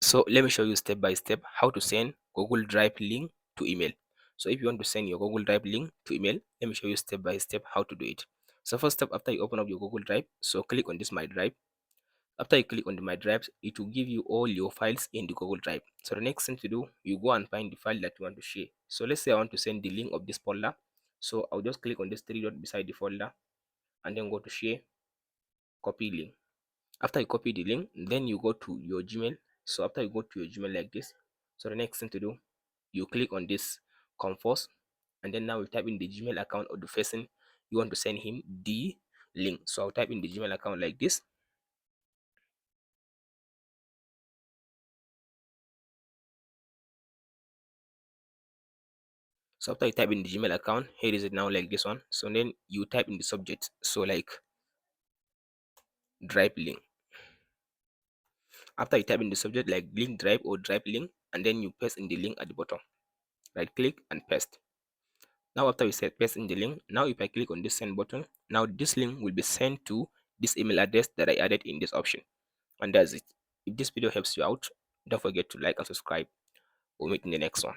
So let me show you step by step how to send Google Drive link to email. So if you want to send your Google Drive link to email, let me show you step by step how to do it. So first step, after you open up your Google Drive, so click on this My Drive. After you click on the My Drive, it will give you all your files in the Google Drive. So the next thing to do, you go and find the file that you want to share. So let's say I want to send the link of this folder. So I'll just click on this three dot beside the folder and then go to share, copy link. After you copy the link, then you go to your Gmail. So after you go to your Gmail like this, so the next thing to do, you click on this compose, and then now you type in the Gmail account of the person you want to send him the link. So I'll type in the Gmail account like this. So after you type in the Gmail account, here is it now like this one. So then you type in the subject, so like drive link. After you type in the subject like link drive or drive link, and then you paste in the link at the bottom. Right click and paste. Now after we set paste in the link, now if I click on this send button, now this link will be sent to this email address that I added in this option. And that's it. If this video helps you out, don't forget to like and subscribe. We'll meet in the next one.